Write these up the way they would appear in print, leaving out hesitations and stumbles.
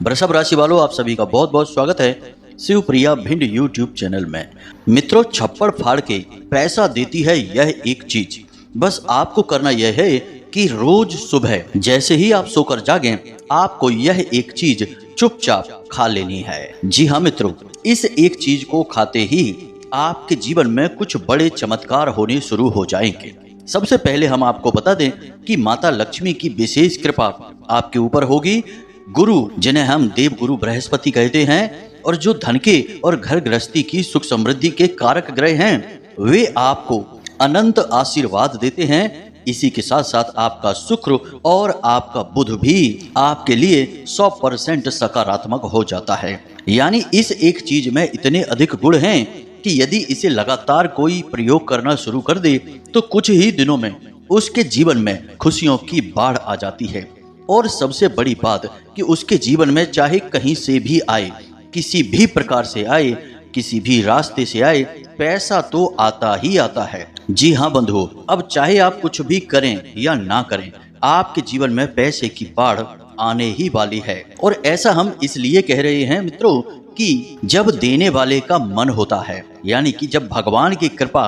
वृषभ राशि वालों, आप सभी का बहुत बहुत स्वागत है शिवप्रिया भिंड यूट्यूब चैनल में। मित्रों, छप्पड़ फाड़ के पैसा देती है यह एक चीज। बस आपको करना यह है कि रोज सुबह जैसे ही आप सोकर जागें, आपको यह एक चीज चुपचाप खा लेनी है। जी हाँ मित्रों, इस एक चीज को खाते ही आपके जीवन में कुछ बड़े चमत्कार होने शुरू हो जाएंगे। सबसे पहले हम आपको बता दें कि माता लक्ष्मी की विशेष कृपा आपके ऊपर होगी। गुरु, जिन्हें हम देव गुरु बृहस्पति कहते हैं और जो धन के और घर गृहस्थी की सुख समृद्धि के कारक ग्रह हैं, वे आपको अनंत आशीर्वाद देते हैं। इसी के साथ साथ आपका शुक्र और आपका बुध भी आपके लिए 100% सकारात्मक हो जाता है। यानी इस एक चीज में इतने अधिक गुण हैं कि यदि इसे लगातार कोई प्रयोग करना शुरू कर दे तो कुछ ही दिनों में उसके जीवन में खुशियों की बाढ़ आ जाती है। और सबसे बड़ी बात कि उसके जीवन में चाहे कहीं से भी आए, किसी भी प्रकार से आए, किसी भी रास्ते से आए, पैसा तो आता ही आता है। जी हाँ बंधुओं, अब चाहे आप कुछ भी करें या ना करें, आपके जीवन में पैसे की बाढ़ आने ही वाली है। और ऐसा हम इसलिए कह रहे हैं मित्रों कि जब देने वाले का मन होता है, यानी कि जब भगवान की कृपा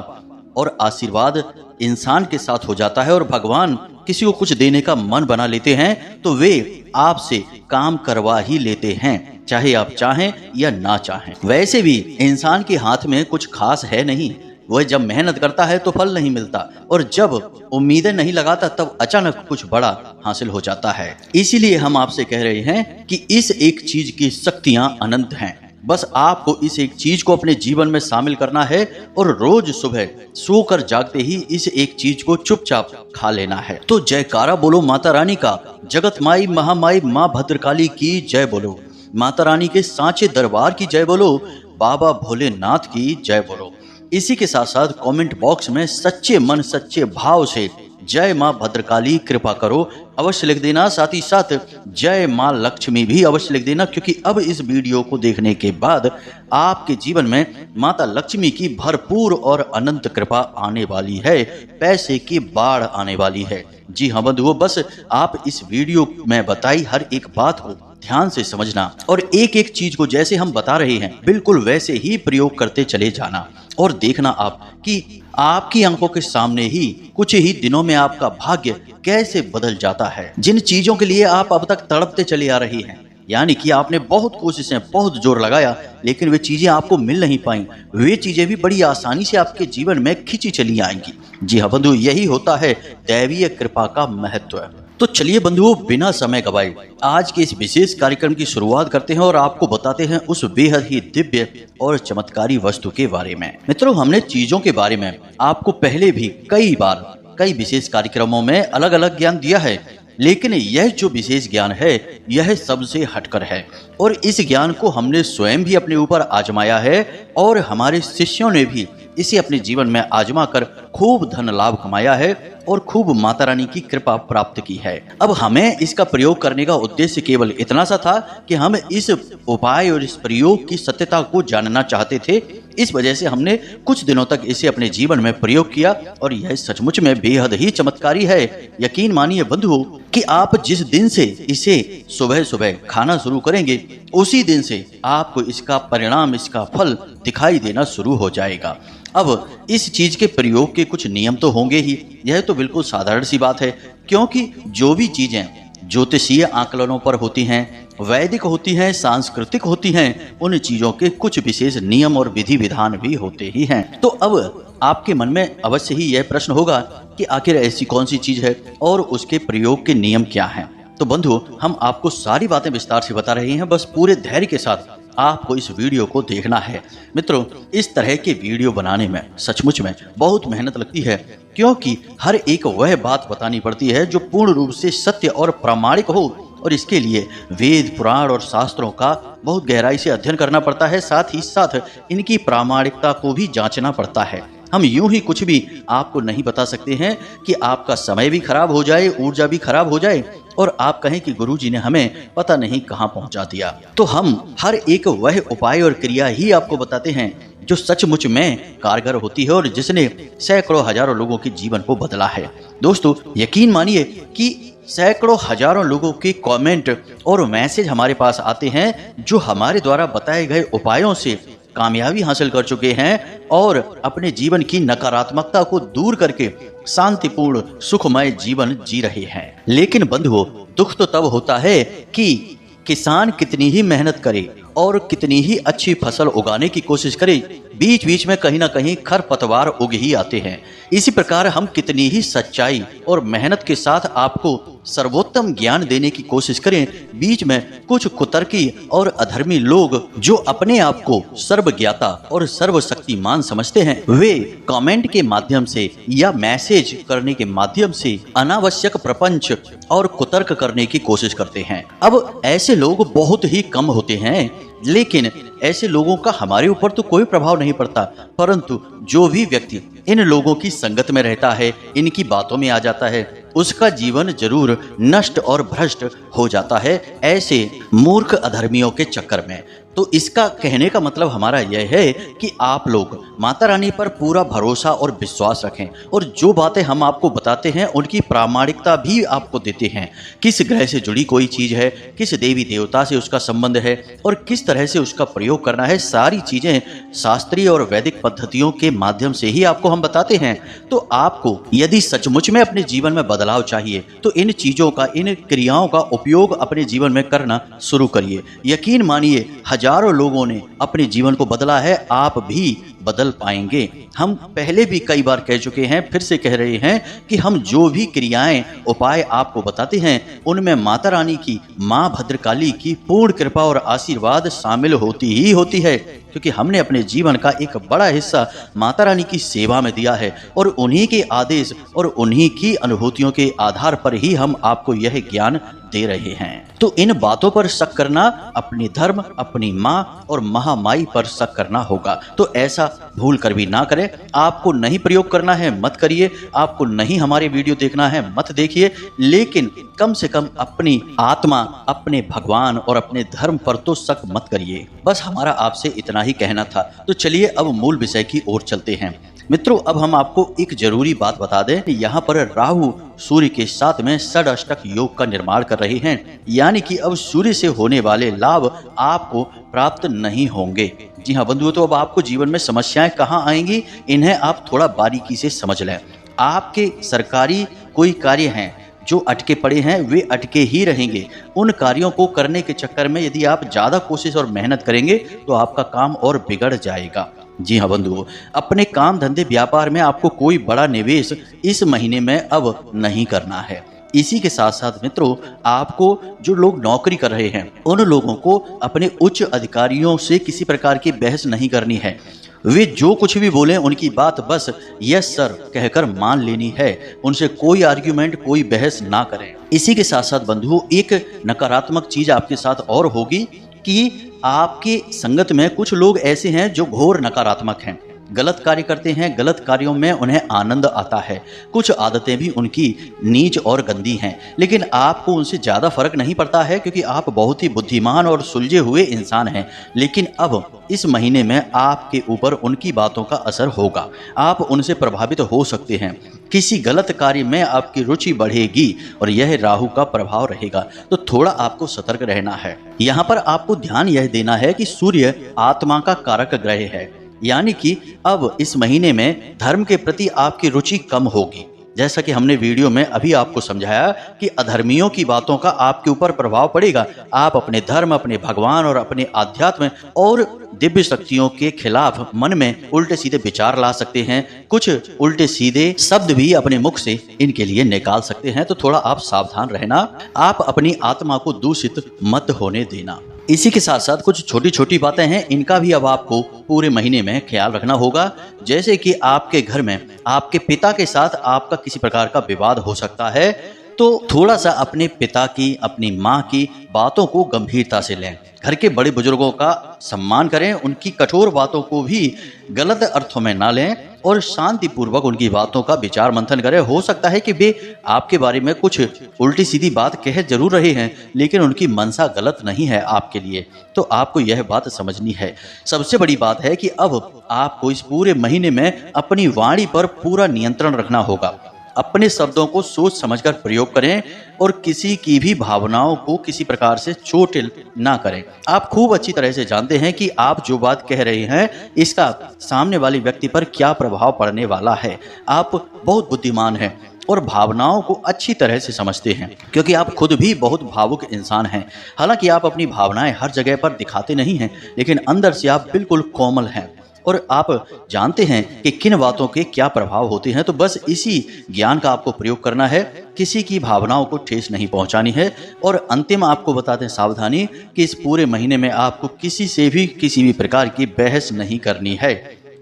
और आशीर्वाद इंसान के साथ हो जाता है और भगवान किसी को कुछ देने का मन बना लेते हैं, तो वे आपसे काम करवा ही लेते हैं, चाहे आप चाहें या ना चाहें। वैसे भी इंसान के हाथ में कुछ खास है नहीं। वह जब मेहनत करता है तो फल नहीं मिलता, और जब उम्मीदें नहीं लगाता तब अचानक कुछ बड़ा हासिल हो जाता है। इसीलिए हम आपसे कह रहे हैं कि इस एक चीज की शक्तियां अनंत हैं। बस आपको इस एक चीज को अपने जीवन में शामिल करना है और रोज सुबह सोकर जागते ही इस एक चीज को चुपचाप खा लेना है। तो जयकारा बोलो माता रानी का, जगत माई महामाई माँ भद्रकाली की जय बोलो, माता रानी के सांचे दरबार की जय बोलो, बाबा भोलेनाथ की जय बोलो। इसी के साथ साथ कमेंट बॉक्स में सच्चे मन सच्चे भाव से जय माँ भद्रकाली कृपा करो अवश्य लिख देना। साथ ही साथ जय माँ लक्ष्मी भी अवश्य लिख देना, क्योंकि अब इस वीडियो को देखने के बाद आपके जीवन में माता लक्ष्मी की भरपूर और अनंत कृपा आने वाली है, पैसे की बाढ़ आने वाली है। जी हाँ बंधुओं, बस आप इस वीडियो में बताई हर एक बात को ध्यान से समझना और एक एक चीज को जैसे हम बता रहे हैं बिल्कुल वैसे ही प्रयोग करते चले जाना, और देखना आप कि आपकी आंखों के सामने ही कुछ ही दिनों में आपका भाग्य कैसे बदल जाता है। जिन चीजों के लिए आप अब तक तड़पते चले आ रही हैं, यानी कि आपने बहुत कोशिशें बहुत जोर लगाया लेकिन वे चीजें आपको मिल नहीं पाई, वे चीजें भी बड़ी आसानी से आपके जीवन में खींची चली आएंगी। जी हाँ बंधु, यही होता है दैवीय कृपा का महत्व। तो चलिए बंधुओं, बिना समय गवाए आज के इस विशेष कार्यक्रम की शुरुआत करते हैं और आपको बताते हैं उस बेहद ही दिव्य और चमत्कारी वस्तु के बारे में। मित्रों, हमने चीजों के बारे में आपको पहले भी कई बार कई विशेष कार्यक्रमों में अलग अलग ज्ञान दिया है, लेकिन यह जो विशेष ज्ञान है यह सबसे हटकर है और इस ज्ञान को हमने स्वयं भी अपने ऊपर आजमाया है और हमारे शिष्यों ने भी इसे अपने जीवन में आजमा कर खूब धन लाभ कमाया है और खूब माता रानी की कृपा प्राप्त की है। अब हमें इसका प्रयोग करने का उद्देश्य केवल इतना सा था कि हम इस उपाय और इस प्रयोग की सत्यता को जानना चाहते थे। इस वजह से हमने कुछ दिनों तक इसे अपने जीवन में प्रयोग किया और यह सचमुच में बेहद ही चमत्कारी है। यकीन मानिए बंधुओं कि आप जिस दिन से इसे सुबह सुबह खाना शुरू करेंगे उसी दिन से आपको इसका परिणाम, इसका फल दिखाई देना शुरू हो जाएगा। अब इस चीज के प्रयोग के कुछ नियम तो होंगे ही, यह तो बिल्कुल साधारण सी बात है, क्योंकि जो भी चीजें ज्योतिषीय आकलनों पर होती हैं, वैदिक होती हैं, सांस्कृतिक होती हैं, उन चीजों के कुछ विशेष नियम और विधि विधान भी होते ही हैं। तो अब आपके मन में अवश्य ही यह प्रश्न होगा कि आखिर ऐसी कौन सी चीज है और उसके प्रयोग के नियम क्या हैं। तो बंधुओं, हम आपको सारी बातें विस्तार से बता रहे हैं, बस पूरे धैर्य के साथ आपको इस वीडियो को देखना है। मित्रों, इस तरह के वीडियो बनाने में सचमुच में बहुत मेहनत लगती है, क्योंकि हर एक वह बात बतानी पड़ती है जो पूर्ण रूप से सत्य और प्रामाणिक हो, और इसके लिए वेद पुराण और शास्त्रों का बहुत गहराई से अध्ययन करना पड़ता है। साथ ही साथ इनकी प्रामाणिकता को भी जांचना पड़ता है। हम यूं ही कुछ भी आपको नहीं बता सकते हैं कि आपका समय भी खराब हो जाए, ऊर्जा भी खराब हो जाए और आप कहें कि गुरुजी ने हमें पता नहीं कहां पहुंचा दिया। तो हम हर एक वह उपाय और क्रिया ही आपको बताते हैं जो सचमुच में कारगर होती है और जिसने सैकड़ों हजारों लोगों के जीवन को बदला है। दोस्तों, यकीन मानिए कि सैकड़ों हजारों लोगों के कमेंट और मैसेज हमारे पास आते हैं जो हमारे द्वारा बताए गए उपायों से कामयाबी हासिल कर चुके हैं और अपने जीवन की नकारात्मकता को दूर करके शांतिपूर्ण सुखमय जीवन जी रहे हैं। लेकिन बंधुओं, दुख तो तब होता है कि किसान कितनी ही मेहनत करे और कितनी ही अच्छी फसल उगाने की कोशिश करे, बीच बीच में कहीं ना कहीं खरपतवार उग ही आते हैं। इसी प्रकार हम कितनी ही सच्चाई और मेहनत के साथ आपको सर्वोत्तम ज्ञान देने की कोशिश करें, बीच में कुछ कुतर्की और अधर्मी लोग जो अपने आप को सर्वज्ञाता और सर्वशक्तिमान समझते हैं, वे कमेंट के माध्यम से या मैसेज करने के माध्यम से अनावश्यक प्रपंच और कुतर्क करने की कोशिश करते हैं। अब ऐसे लोग बहुत ही कम होते हैं, लेकिन ऐसे लोगों का हमारे ऊपर तो कोई प्रभाव नहीं पड़ता, परंतु जो भी व्यक्ति इन लोगों की संगत में रहता है, इनकी बातों में आ जाता है, उसका जीवन जरूर नष्ट और भ्रष्ट हो जाता है ऐसे मूर्ख अधर्मियों के चक्कर में। तो इसका कहने का मतलब हमारा यह है कि आप लोग माता रानी पर पूरा भरोसा और विश्वास रखें और जो बातें हम आपको बताते हैं उनकी प्रामाणिकता भी आपको देते हैं। किस ग्रह से जुड़ी कोई चीज़ है, किस देवी देवता से उसका संबंध है और किस तरह से उसका प्रयोग करना है, सारी चीज़ें शास्त्रीय और वैदिक पद्धतियों के माध्यम से ही आपको हम बताते हैं। तो आपको यदि सचमुच में अपने जीवन में बदलाव चाहिए तो इन चीज़ों का, इन क्रियाओं का उपयोग अपने जीवन में करना शुरू करिए। यकीन मानिए, हजारों लोगों ने अपने जीवन को बदला है, आप भी बदल पाएंगे। हम पहले भी कई बार कह चुके हैं, फिर से कह रहे हैं कि हम जो भी क्रियाएं, उपाय आपको बताते हैं उनमें माता रानी की, माँ भद्रकाली की पूर्ण कृपा और आशीर्वाद शामिल होती ही होती है, क्योंकि हमने अपने जीवन का एक बड़ा हिस्सा माता रानी की सेवा में दिया है और उन्हीं के आदेश और उन्हीं की अनुभूतियों के आधार पर ही हम आपको यह ज्ञान दे रहे हैं। तो इन बातों पर शक करना अपनी धर्म, अपनी माँ और महामाई पर शक करना होगा। तो ऐसा भूल कर भी ना करें। आपको नहीं प्रयोग करना है मत करिए, आपको नहीं हमारे वीडियो देखना है मत देखिए, लेकिन कम से कम अपनी आत्मा, अपने भगवान और अपने धर्म पर तो शक मत करिए। बस हमारा आपसे इतना ही कहना था। तो चलिए अब मूल विषय की ओर चलते हैं। मित्रों, अब हम आपको एक जरूरी बात बता दें कि यहाँ पर राहु सूर्य के साथ में षडाष्टक योग का निर्माण कर रहे हैं, यानी कि अब सूर्य से होने वाले लाभ आपको प्राप्त नहीं होंगे। जी हाँ बंधुओं, तो अब आपको जीवन में समस्याएं कहाँ आएंगी, इन्हें आप थोड़ा बारीकी से समझ लें। आपके सरकारी कोई कार्य हैं जो अटके पड़े हैं, वे अटके ही रहेंगे। उन कार्यों को करने के चक्कर में यदि आप ज़्यादा कोशिश और मेहनत करेंगे तो आपका काम और बिगड़ जाएगा। जी हाँ बंधुओं, अपने काम धंधे व्यापार में आपको कोई बड़ा निवेश इस महीने में अब नहीं करना है। इसी के साथ साथ मित्रों, आपको जो लोग नौकरी कर रहे हैं उन लोगों को अपने उच्च अधिकारियों से किसी प्रकार की बहस नहीं करनी है। वे जो कुछ भी बोलें उनकी बात बस यस सर कहकर मान लेनी है, उनसे कोई आर्ग्यूमेंट, कोई बहस ना करें। इसी के साथ साथ बंधुओं, एक नकारात्मक चीज आपके साथ और होगी कि आपके संगत में कुछ लोग ऐसे हैं जो घोर नकारात्मक हैं, गलत कार्य करते हैं, गलत कार्यों में उन्हें आनंद आता है। कुछ आदतें भी उनकी नीच और गंदी हैं, लेकिन आपको उनसे ज़्यादा फर्क नहीं पड़ता है क्योंकि आप बहुत ही बुद्धिमान और सुलझे हुए इंसान हैं। लेकिन अब इस महीने में आपके ऊपर उनकी बातों का असर होगा, आप उनसे प्रभावित हो सकते हैं। किसी गलत कार्य में आपकी रुचि बढ़ेगी और यह राहु का प्रभाव रहेगा, तो थोड़ा आपको सतर्क रहना है। यहाँ पर आपको ध्यान यह देना है कि सूर्य आत्मा का कारक ग्रह है, यानी कि अब इस महीने में धर्म के प्रति आपकी रुचि कम होगी। जैसा कि हमने वीडियो में अभी आपको समझाया कि अधर्मियों की बातों का आपके ऊपर प्रभाव पड़ेगा। आप अपने धर्म, अपने भगवान और अपने आध्यात्म और दिव्य शक्तियों के खिलाफ मन में उल्टे सीधे विचार ला सकते हैं, कुछ उल्टे सीधे शब्द भी अपने मुख से इनके लिए निकाल सकते हैं। तो थोड़ा आप सावधान रहना, आप अपनी आत्मा को दूषित मत होने देना। इसी के साथ साथ कुछ छोटी छोटी बातें हैं, इनका भी अब आपको पूरे महीने में ख्याल रखना होगा। जैसे कि आपके घर में आपके पिता के साथ आपका किसी प्रकार का विवाद हो सकता है, तो थोड़ा सा अपने पिता की, अपनी माँ की बातों को गंभीरता से लें। घर के बड़े बुजुर्गों का सम्मान करें, उनकी कठोर बातों को भी गलत अर्थों में ना लें और शांतिपूर्वक उनकी बातों का विचार मंथन करें। हो सकता है कि वे आपके बारे में कुछ उल्टी सीधी बात कह जरूर रहे हैं, लेकिन उनकी मंशा गलत नहीं है आपके लिए, तो आपको यह बात समझनी है। सबसे बड़ी बात है कि अब आपको इस पूरे महीने में अपनी वाणी पर पूरा नियंत्रण रखना होगा। अपने शब्दों को सोच समझकर प्रयोग करें और किसी की भी भावनाओं को किसी प्रकार से चोट ना करें। आप खूब अच्छी तरह से जानते हैं कि आप जो बात कह रहे हैं इसका सामने वाले व्यक्ति पर क्या प्रभाव पड़ने वाला है। आप बहुत बुद्धिमान हैं और भावनाओं को अच्छी तरह से समझते हैं, क्योंकि आप खुद भी बहुत भावुक इंसान हैं। हालांकि आप अपनी भावनाएं हर जगह पर दिखाते नहीं हैं, लेकिन अंदर से आप बिल्कुल कोमल हैं और आप जानते हैं कि किन बातों के क्या प्रभाव होते हैं। तो बस इसी ज्ञान का आपको प्रयोग करना है, किसी की भावनाओं को ठेस नहीं पहुंचानी है। और अंतिम आपको बताते हैं सावधानी कि इस पूरे महीने में आपको किसी से भी किसी भी प्रकार की बहस नहीं करनी है,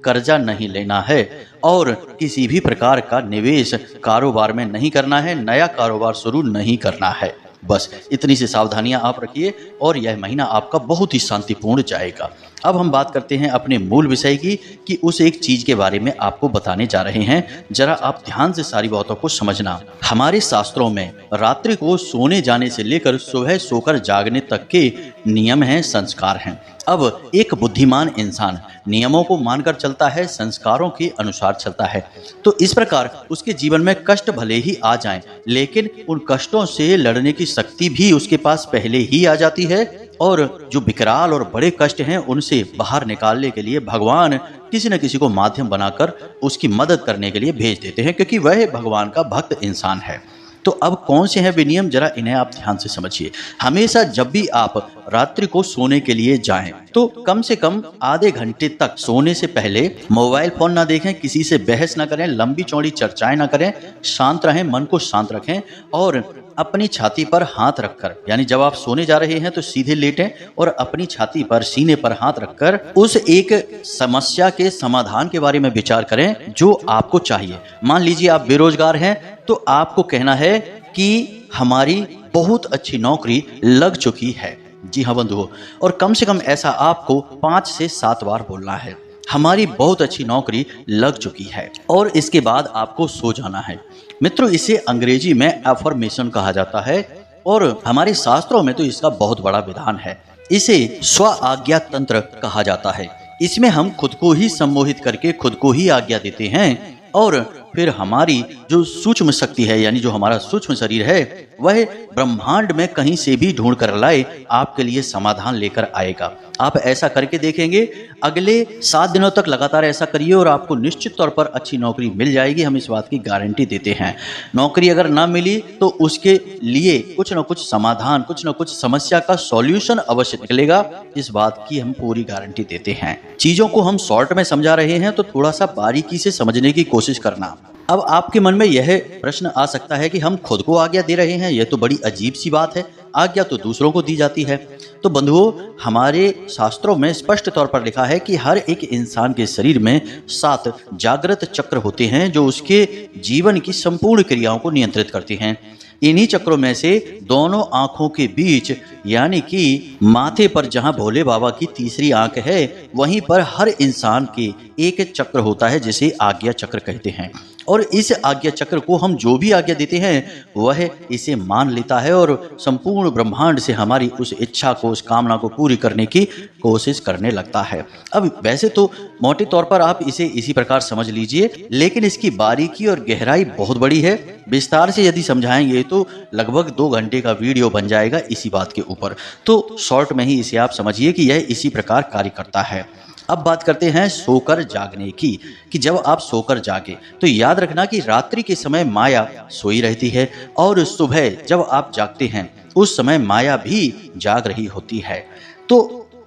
कर्जा नहीं लेना है और किसी भी प्रकार का निवेश कारोबार में नहीं करना है, नया कारोबार शुरू नहीं करना है। बस इतनी सी सावधानियां आप रखिए और यह महीना आपका बहुत ही शांतिपूर्ण जाएगा। अब हम बात करते हैं अपने मूल विषय की, कि उस एक चीज के बारे में आपको बताने जा रहे हैं। जरा आप ध्यान से सारी बातों को समझना। हमारे शास्त्रों में रात्रि को सोने जाने से लेकर सुबह सोकर जागने तक के नियम हैं, संस्कार हैं। अब एक बुद्धिमान इंसान नियमों को मानकर चलता है, संस्कारों के अनुसार चलता है, तो इस प्रकार उसके जीवन में कष्ट भले ही आ जाएं, लेकिन उन कष्टों से लड़ने की शक्ति भी उसके पास पहले ही आ जाती है। और जो विकराल और बड़े कष्ट हैं उनसे बाहर निकालने के लिए भगवान किसी न किसी को माध्यम बनाकर उसकी मदद करने के लिए भेज देते हैं, क्योंकि वह भगवान का भक्त इंसान है। तो अब कौन से हैं वे नियम, जरा इन्हें आप ध्यान से समझिए। हमेशा जब भी आप रात्रि को सोने के लिए जाएं तो कम से कम आधे घंटे तक सोने से पहले मोबाइल फोन ना देखें, किसी से बहस ना करें, लंबी चौड़ी चर्चाएं ना करें, शांत रहें, मन को शांत रखें और अपनी छाती पर हाथ रखकर, यानी जब आप सोने जा रहे हैं तो सीधे लेटें और अपनी छाती पर, सीने पर हाथ रखकर उस एक समस्या के समाधान के बारे में विचार करें जो आपको चाहिए। मान लीजिए आप बेरोजगार हैं तो आपको कहना है कि हमारी बहुत अच्छी नौकरी लग चुकी है। जी हाँ बंधुओं, और कम से कम ऐसा आपको 5 से 7 बार बोलना है, हमारी बहुत अच्छी नौकरी लग चुकी है। और इसके बाद आपको सो जाना है। मित्रों, इसे अंग्रेजी में एफर्मेशन कहा जाता है और हमारे शास्त्रों में तो इसका बहुत बड़ा विधान है। इसे स्व आज्ञा तंत्र कहा जाता है। इसमें हम खुद को ही सम्मोहित करके खुद को ही आज्ञा देते हैं और फिर हमारी जो सूक्ष्म शक्ति है, यानी जो हमारा सूक्ष्म शरीर है, वह ब्रह्मांड में कहीं से भी ढूंढ कर लाए आपके लिए समाधान लेकर आएगा। आप ऐसा करके देखेंगे, अगले 7 दिनों तक लगातार ऐसा करिए और आपको निश्चित तौर पर अच्छी नौकरी मिल जाएगी। हम इस बात की गारंटी देते हैं। नौकरी अगर ना मिली तो उसके लिए कुछ न कुछ समाधान, कुछ न कुछ समस्या का सॉल्यूशन अवश्य निकलेगा। इस बात की हम पूरी गारंटी देते हैं। चीजों को हम शॉर्ट में समझा रहे हैं तो थोड़ा सा बारीकी से समझने की कोशिश करना। अब आपके मन में यह प्रश्न आ सकता है कि हम खुद को आज्ञा दे रहे हैं, यह तो बड़ी अजीब सी बात है, आज्ञा तो दूसरों को दी जाती है। तो बंधुओं, हमारे शास्त्रों में स्पष्ट तौर पर लिखा है कि हर एक इंसान के शरीर में 7 जागृत चक्र होते हैं जो उसके जीवन की संपूर्ण क्रियाओं को नियंत्रित करते हैं। इन्हीं चक्रों में से दोनों आंखों के बीच, यानी कि माथे पर जहां भोले बाबा की तीसरी आंख है, वहीं पर हर इंसान के एक चक्र होता है जिसे आज्ञा चक्र कहते हैं। और इस आज्ञा चक्र को हम जो भी आज्ञा देते हैं वह इसे मान लेता है और संपूर्ण ब्रह्मांड से हमारी उस इच्छा को, उस कामना को पूरी करने की कोशिश करने लगता है। अब वैसे तो मोटे तौर पर आप इसे इसी प्रकार समझ लीजिए, लेकिन इसकी बारीकी और गहराई बहुत बड़ी है। विस्तार से यदि समझाएंगे तो लगभग 2 घंटे का वीडियो बन जाएगा इसी बात के ऊपर। तो शॉर्ट में ही इसे आप समझिए कि यह इसी प्रकार कार्य करता है। अब बात करते हैं सोकर जागने की, कि जब आप सोकर जागे तो याद रखना कि रात्रि के समय माया सोई रहती है और सुबह जब आप जागते हैं उस समय माया भी जाग रही होती है। तो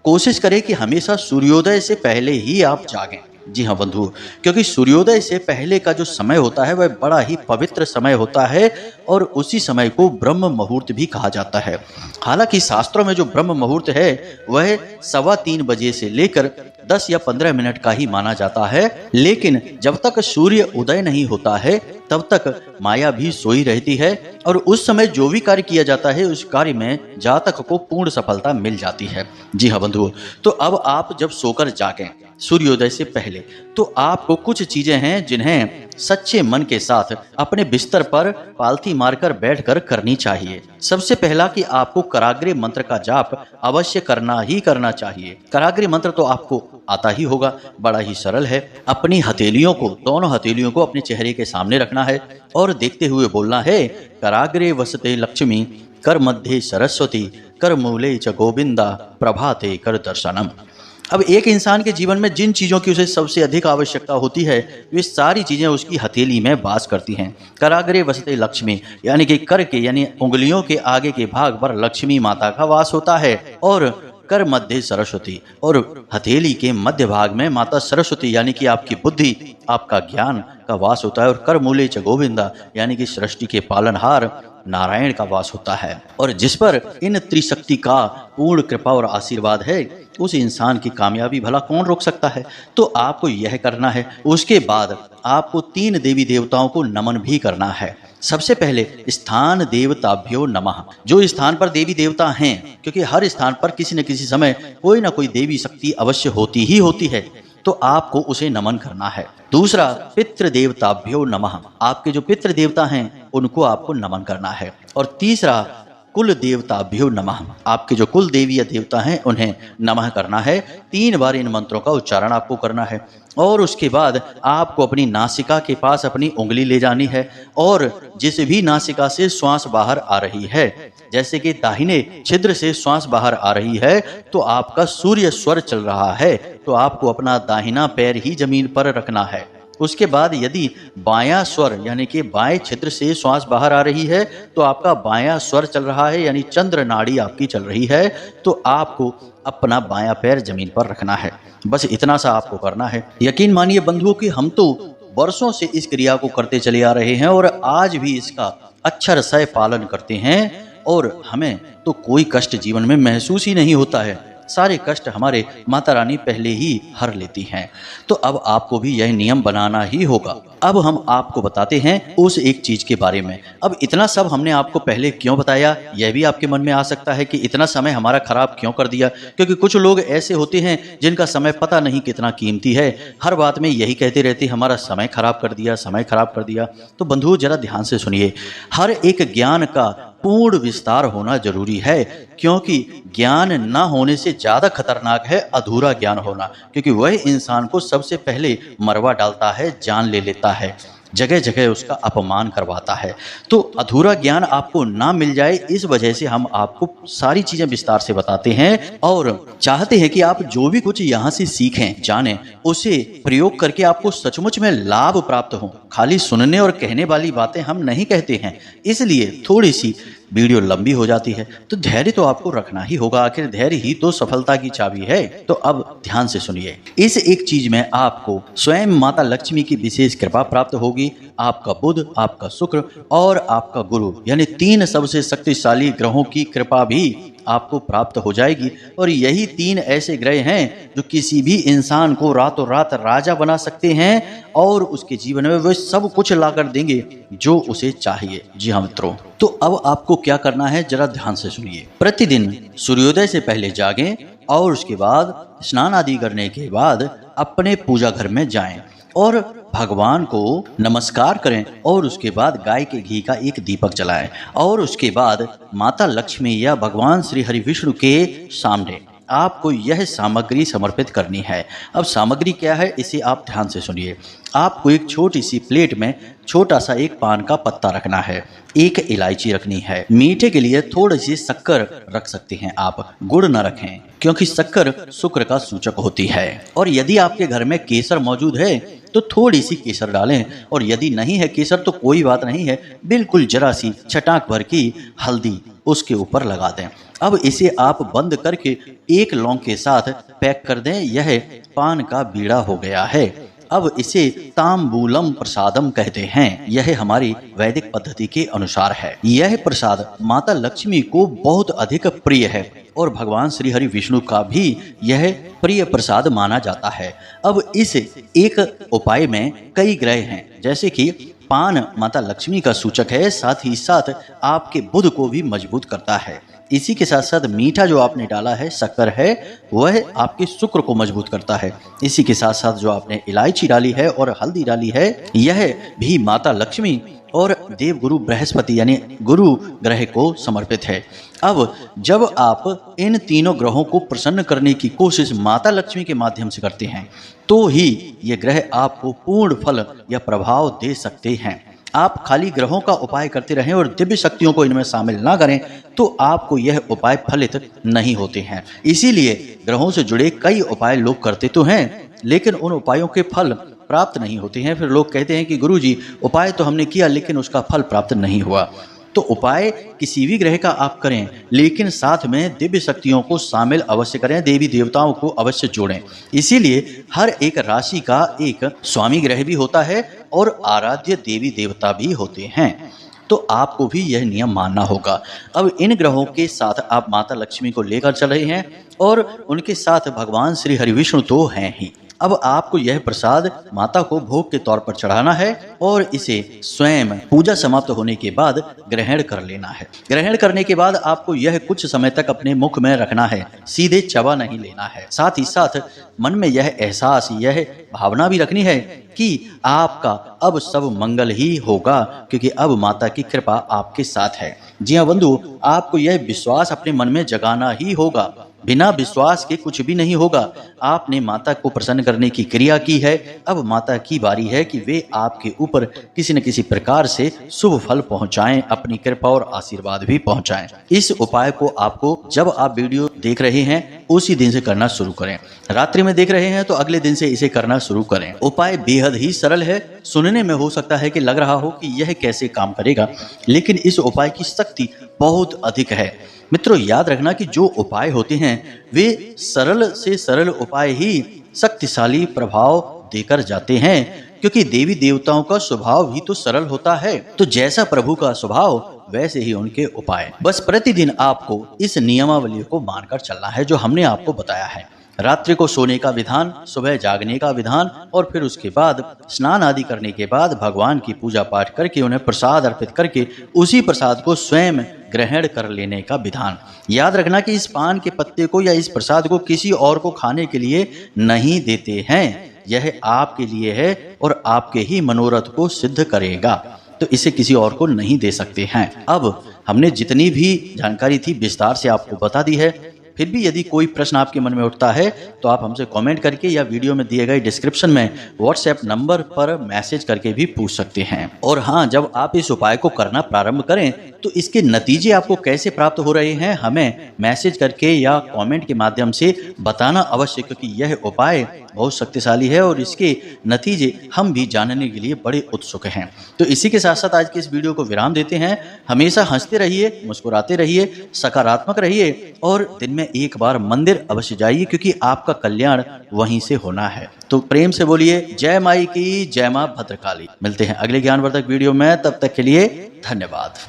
कोशिश करें कि हमेशा सूर्योदय से पहले ही आप जागें। जी हाँ बंधु, क्योंकि सूर्योदय से पहले का जो समय होता है वह बड़ा ही पवित्र समय होता है और उसी समय को ब्रह्म मुहूर्त भी कहा जाता है। हालांकि शास्त्रों में जो ब्रह्म मुहूर्त है वह 3:15 बजे से लेकर 10 या 15 मिनट का ही माना जाता है, लेकिन जब तक सूर्य उदय नहीं होता है तब तक माया भी सोई रहती है और उस समय जो भी कार्य किया जाता है उस कार्य में जातक को पूर्ण सफलता मिल जाती है। जी हाँ बंधुओं, तो अब आप जब सोकर जागें सूर्योदय से पहले। तो आपको कुछ चीजें हैं जिन्हें सच्चे मन के साथ अपने बिस्तर पर पालथी मारकर बैठकर करनी चाहिए। सबसे पहला कि आपको कराग्रे मंत्र का जाप अवश्य करना ही करना चाहिए। कराग्रे मंत्र तो आपको आता ही होगा, बड़ा ही सरल है। अपनी हथेलियों को, दोनों हथेलियों को अपने चेहरे के सामने रखना है और देखते हुए बोलना है, कराग्रे वसते लक्ष्मी, कर मध्य सरस्वती, कर मूले च गोविंदा, प्रभाते कर दर्शनम। अब एक इंसान के जीवन में जिन चीज़ों की उसे सबसे अधिक आवश्यकता होती है, वे सारी चीज़ें उसकी हथेली में वास करती हैं। कराग्रे वसते लक्ष्मी, यानी कि कर के यानी उंगलियों के आगे के भाग पर लक्ष्मी माता का वास होता है, और कर मध्य सरस्वती, और हथेली के मध्य भाग में माता सरस्वती यानी कि आपकी बुद्धि, आपका ज्ञान का वास होता है, और कर मूले च गोविंदा यानी कि सृष्टि के पालनहार नारायण का वास होता है। और जिस पर इन त्रिशक्ति का पूर्ण कृपा और आशीर्वाद है, उस इंसान की कामयाबी भला कौन रोक सकता है। तो आपको यह करना है। उसके बाद आपको 3 देवी देवताओं को नमन भी करना है। सबसे पहले स्थान देवताभ्यो नमः। जो स्थान पर देवी देवता हैं, क्योंकि हर स्थान पर किसी न किसी समय कोई ना कोई देवी शक्ति अवश्य होती ही होती है, तो आपको उसे नमन करना है। दूसरा, पितृ देवताभ्यो नमः। आपके जो पितृ देवता हैं उनको आपको नमन करना है। और तीसरा, कुल देवताभ्यो नमः। आपके जो कुल देवी या देवता हैं उन्हें नमः करना है। 3 बार इन मंत्रों का उच्चारण आपको करना है। और उसके बाद आपको अपनी नासिका के पास अपनी उंगली ले जानी है, और जिस भी नासिका से श्वास बाहर आ रही है, जैसे कि दाहिने छिद्र से श्वास बाहर आ रही है, तो आपका सूर्य स्वर चल रहा है, तो आपको अपना दाहिना पैर ही जमीन पर रखना है। उसके बाद यदि बायां स्वर यानी कि बाएं छिद्र से श्वास बाहर आ रही है, तो आपका बायां स्वर चल रहा है, यानी चंद्र नाड़ी आपकी चल रही है, तो आपको अपना बायां पैर जमीन पर रखना है। बस इतना सा आपको करना है। यकीन मानिए बंधुओं कि हम तो वर्षों से इस क्रिया को करते चले आ रहे हैं और आज भी इसका अक्षरशः पालन करते हैं, और हमें तो कोई कष्ट जीवन में महसूस ही नहीं होता है। सारे कष्ट हमारे माता रानी पहले ही हर लेती हैं। तो अब आपको भी यह नियम बनाना ही होगा। अब हम आपको बताते हैं उस एक चीज के बारे में। अब इतना सब हमने आपको पहले क्यों बताया, यह भी आपके मन में आ सकता है कि इतना समय हमारा खराब क्यों कर दिया। क्योंकि कुछ लोग ऐसे होते हैं जिनका समय पता नहीं कितना कीमती है, हर बात में यही कहते रहते हमारा समय खराब कर दिया, समय खराब कर दिया। तो बंधुओं जरा ध्यान से सुनिए, हर एक ज्ञान का पूर्ण विस्तार होना जरूरी है, क्योंकि ज्ञान न होने से ज्यादा खतरनाक है अधूरा ज्ञान होना। क्योंकि वह इंसान को सबसे पहले मरवा डालता है, जान ले लेता है, जगह जगह उसका अपमान करवाता है। तो अधूरा ज्ञान आपको ना मिल जाए, इस वजह से हम आपको सारी चीजें विस्तार से बताते हैं और चाहते हैं कि आप जो भी कुछ यहाँ से सीखें, जानें, उसे प्रयोग करके आपको सचमुच में लाभ प्राप्त हो। खाली सुनने और कहने वाली बातें हम नहीं कहते हैं, इसलिए थोड़ी सी वीडियो लंबी हो जाती है। तो धैर्य तो आपको रखना ही होगा, आखिर धैर्य ही तो सफलता की चाबी है। तो अब ध्यान से सुनिए, इस एक चीज में आपको स्वयं माता लक्ष्मी की विशेष कृपा प्राप्त होगी। आपका बुध, आपका शुक्र और आपका गुरु, यानी 3 सबसे शक्तिशाली ग्रहों की कृपा भी आपको प्राप्त हो जाएगी। और यही 3 ऐसे ग्रह हैं जो किसी भी इंसान को रातों रात राजा बना सकते हैं और उसके जीवन में वे सब कुछ लाकर देंगे जो उसे चाहिए। जी हाँ मित्रों, तो अब आपको क्या करना है जरा ध्यान से सुनिए। प्रतिदिन सूर्योदय से पहले जागें और उसके बाद स्नान आदि करने के बाद अपने पूजा घर में जाएं और भगवान को नमस्कार करें, और उसके बाद गाय के घी का एक दीपक जलाएं, और उसके बाद माता लक्ष्मी या भगवान श्री हरि विष्णु के सामने आपको यह सामग्री समर्पित करनी है। अब सामग्री क्या है इसे आप ध्यान से सुनिए। आपको एक छोटी सी प्लेट में छोटा सा एक पान का पत्ता रखना है, एक इलायची रखनी है, मीठे के लिए थोड़ी सी शक्कर रख सकते हैं आप, गुड़ न रखें क्योंकि शक्कर शुक्र का सूचक होती है। और यदि आपके घर में केसर मौजूद है तो थोड़ी सी केसर डालें, और यदि नहीं है केसर तो कोई बात नहीं है, बिल्कुल जरा सी छटाक भर की हल्दी उसके ऊपर लगा दें। अब इसे आप बंद करके एक लौंग के साथ पैक कर दें। यह पान का बीड़ा हो गया है। अब इसे तांबूलम प्रसादम कहते हैं। यह हमारी वैदिक पद्धति के अनुसार है। यह प्रसाद माता लक्ष्मी को बहुत अधिक प्रिय है और भगवान श्री हरि विष्णु का भी यह प्रिय प्रसाद माना जाता है। अब इस एक उपाय में कई ग्रह हैं, जैसे कि पान माता लक्ष्मी का सूचक है, साथ ही साथ आपके बुध को भी मजबूत करता है। इसी के साथ साथ मीठा जो आपने डाला है, शक्कर है, वह आपके शुक्र को मजबूत करता है। इसी के साथ साथ जो आपने इलायची डाली है और हल्दी डाली है, यह भी माता लक्ष्मी और देवगुरु बृहस्पति यानी गुरु ग्रह को समर्पित है। अब जब आप इन तीनों ग्रहों को प्रसन्न करने की कोशिश माता लक्ष्मी के माध्यम से करते हैं, तो ही ये ग्रह आपको पूर्ण फल या प्रभाव दे सकते हैं। आप खाली ग्रहों का उपाय करते रहें और दिव्य शक्तियों को इनमें शामिल ना करें तो आपको यह उपाय फलित नहीं होते हैं। इसीलिए ग्रहों से जुड़े कई उपाय लोग करते तो हैं, लेकिन उन उपायों के फल प्राप्त नहीं होते हैं। फिर लोग कहते हैं कि गुरुजी उपाय तो हमने किया लेकिन उसका फल प्राप्त नहीं हुआ। तो उपाय किसी भी ग्रह का आप करें, लेकिन साथ में दिव्य शक्तियों को शामिल अवश्य करें, देवी देवताओं को अवश्य जोड़ें। इसीलिए हर एक राशि का एक स्वामी ग्रह भी होता है और आराध्य देवी देवता भी होते हैं। तो आपको भी यह नियम मानना होगा। अब इन ग्रहों के साथ आप माता लक्ष्मी को लेकर चल रहे हैं और उनके साथ भगवान श्री हरिविष्णु तो हैं ही। अब आपको यह प्रसाद माता को भोग के तौर पर चढ़ाना है और इसे स्वयं पूजा समाप्त होने के बाद ग्रहण कर लेना है। ग्रहण करने के बाद आपको यह कुछ समय तक अपने मुख में रखना है, सीधे चबा नहीं लेना है। साथ ही साथ मन में यह एहसास, यह भावना भी रखनी है कि आपका अब सब मंगल ही होगा, क्योंकि अब माता की कृपा आपके साथ है। जी हाँ बंधु, आपको यह विश्वास अपने मन में जगाना ही होगा। बिना विश्वास के कुछ भी नहीं होगा। आपने माता को प्रसन्न करने की क्रिया की है, अब माता की बारी है कि वे आपके ऊपर किसी न किसी प्रकार से शुभ फल पहुंचाएं, अपनी कृपा और आशीर्वाद भी पहुंचाएं। इस उपाय को आपको जब आप वीडियो देख रहे हैं उसी दिन से करना शुरू करें। रात्रि में देख रहे हैं तो अगले दिन से इसे करना शुरू करें। उपाय बेहद ही सरल है। सुनने में हो सकता है कि लग रहा हो कि यह कैसे काम करेगा, लेकिन इस उपाय की शक्ति बहुत अधिक है। मित्रों, याद रखना कि जो उपाय होते हैं वे सरल से सरल उपाय ही शक्तिशाली प्रभाव देकर जाते हैं, क्योंकि देवी देवताओं का स्वभाव भी तो सरल होता है। तो जैसा प्रभु का स्वभाव वैसे ही उनके उपाय। बस प्रतिदिन आपको इस नियमावली को मानकर चलना है जो हमने आपको बताया है। रात्रि को सोने का विधान, सुबह जागने का विधान और फिर उसके बाद स्नान आदि करने के बाद भगवान की पूजा पाठ करके उन्हें प्रसाद अर्पित करके उसी प्रसाद को स्वयं ग्रहण कर लेने का विधान। याद रखना कि इस पान के पत्ते को या इस प्रसाद को किसी और को खाने के लिए नहीं देते हैं। यह आपके लिए है और आपके ही मनोरथ को सिद्ध करेगा, तो इसे किसी और को नहीं दे सकते हैं। अब हमने जितनी भी जानकारी थी विस्तार से आपको बता दी है। फिर भी यदि कोई प्रश्न आपके मन में उठता है तो आप हमसे कमेंट करके या वीडियो में दिए गए डिस्क्रिप्शन में व्हाट्सएप नंबर पर मैसेज करके भी पूछ सकते हैं। और हाँ, जब आप इस उपाय को करना प्रारंभ करें तो इसके नतीजे आपको कैसे प्राप्त हो रहे हैं हमें मैसेज करके या कमेंट के माध्यम से बताना अवश्य, क्योंकि यह उपाय बहुत शक्तिशाली है और इसके नतीजे हम भी जानने के लिए बड़े उत्सुक हैं। तो इसी के साथ साथ आज के इस वीडियो को विराम देते हैं। हमेशा हंसते रहिए, मुस्कुराते रहिए, सकारात्मक रहिए और दिन में एक बार मंदिर अवश्य जाइए, क्योंकि आपका कल्याण वहीं से होना है। तो प्रेम से बोलिए जय माई की, जय मां भद्रकाली। मिलते हैं अगले ज्ञानवर्धक वीडियो में, तब तक के लिए धन्यवाद।